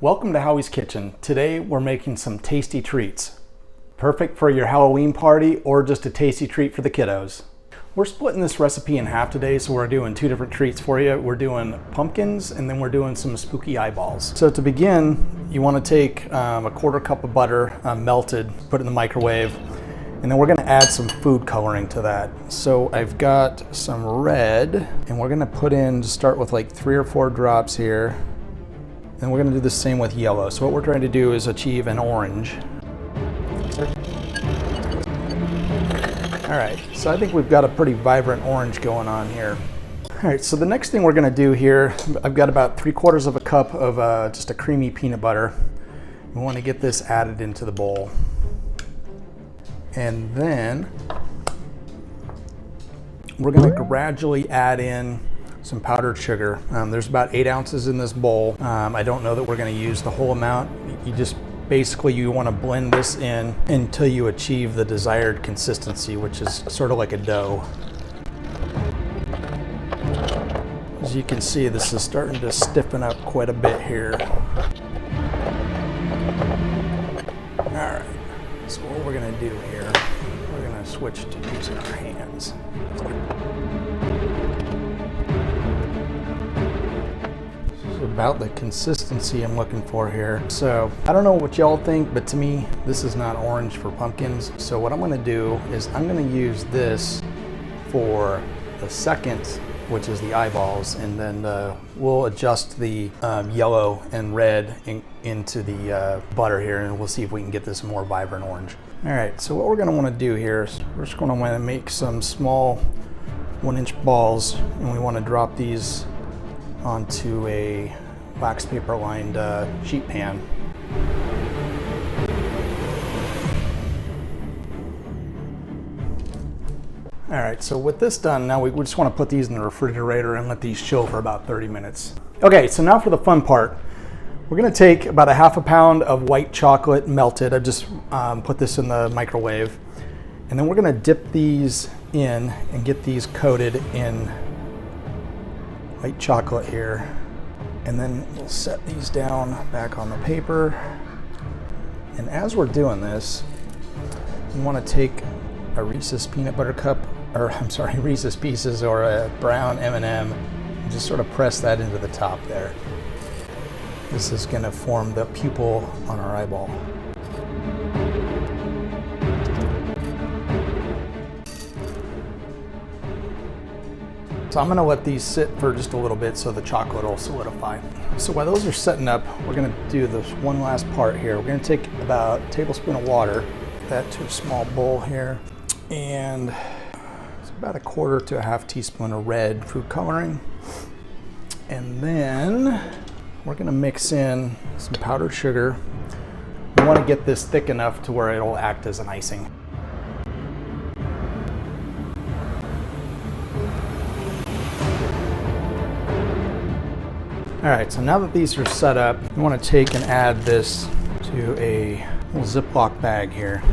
Welcome to Howie's Kitchen. Today we're making some tasty treats. Perfect for your Halloween party or just a tasty treat for the kiddos. We're splitting this recipe in half today, so we're doing two different treats for you. We're doing pumpkins and then we're doing some spooky eyeballs. So to begin, you want to take a quarter cup of butter, melted, put it in the microwave, and then we're going to add some food coloring to that. So I've got some red, and we're going to put in, to start with like 3 or 4 drops here. And we're going to do the same with yellow. So what we're trying to do is achieve an orange. All right, so I think we've got a pretty vibrant orange going on here. All right, so the next thing we're going to do here, I've got about 3/4 of a cup of just a creamy peanut butter. We want to get this added into the bowl. And then we're going to gradually add in some powdered sugar. There's about 8 ounces in this bowl. I don't know that we're going to use the whole amount. You want to blend this in until you achieve the desired consistency, which is sort of like a dough. As you can see, this is starting to stiffen up quite a bit here. All right, so what we're going to do here, we're going to switch to using our hands. About the consistency I'm looking for here. So I don't know what y'all think, but to me this is not orange for pumpkins. So what I'm going to do is I'm going to use this for the second, which is the eyeballs, and then we'll adjust the yellow and red into the butter here, and we'll see if we can get this more vibrant orange. All right, so what we're going to want to do here is we're just going to want to make some small 1-inch balls, and we want to drop these onto a wax paper lined sheet pan. All right, so with this done, now we just want to put these in the refrigerator and let these chill for about 30 minutes. Okay, so now for the fun part. We're gonna take about 1/2 pound of white chocolate melted. I just put this in the microwave. And then we're gonna dip these in and get these coated in white chocolate here, and then we'll set these down back on the paper. And as we're doing this, you want to take a Reese's peanut butter cup, or I'm sorry, Reese's Pieces or a brown M&M, and just sort of press that into the top there. This is going to form the pupil on our eyeball. So I'm going to let these sit for just a little bit so the chocolate will solidify. So while those are setting up, we're going to do this one last part here. We're going to take about a tablespoon of water, put that to a small bowl here, and it's about 1/4 to 1/2 teaspoon of red food coloring. And then we're going to mix in some powdered sugar. We want to get this thick enough to where it'll act as an icing. All right, so now that these are set up, you want to take and add this to a little Ziploc bag here.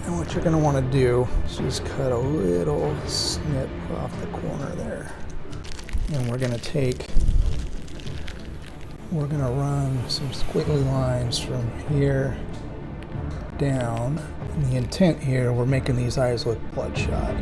And what you're going to want to do is just cut a little snip off the corner there. And we're going to run some squiggly lines from here down. And the intent here, we're making these eyes look bloodshot.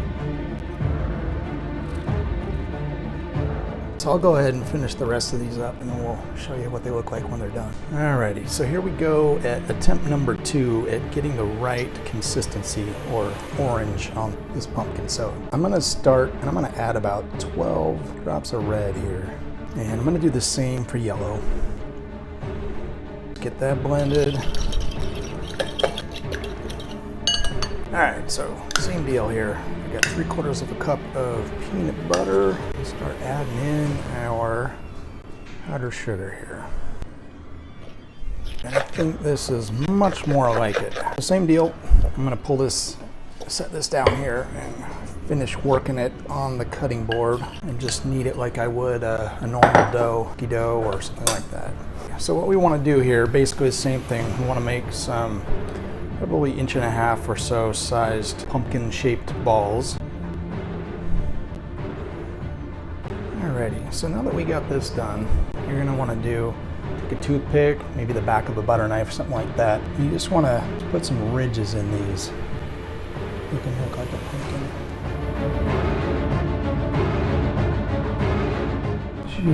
So I'll go ahead and finish the rest of these up, and then we'll show you what they look like when they're done. Alrighty, so here we go at attempt number 2 at getting the right consistency or orange on this pumpkin. So I'm gonna start, and I'm gonna add about 12 drops of red here. And I'm gonna do the same for yellow. Get that blended. Alright, so same deal here. We got 3/4 of a cup of peanut butter. Start adding in our powdered sugar here. And I think this is much more like it. Same deal. I'm gonna pull this, set this down here, and finish working it on the cutting board, and just knead it like I would a normal dough or something like that. So what we want to do here, basically the same thing. We want to make some probably 1.5 inch or so sized pumpkin shaped balls. Alrighty, So now that we got this done, you're gonna wanna take a toothpick, maybe the back of a butter knife, something like that. You just wanna put some ridges in these. You can look like a pumpkin.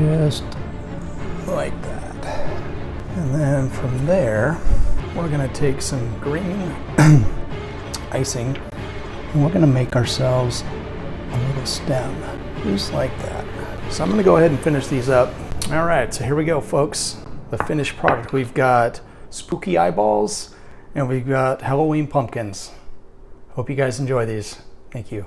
Just like that. And then from there, we're gonna take some green icing and we're gonna make ourselves a little stem, just like that. So I'm gonna go ahead and finish these up. All right, so here we go, folks. The finished product. We've got spooky eyeballs and we've got Halloween pumpkins. Hope you guys enjoy these. Thank you.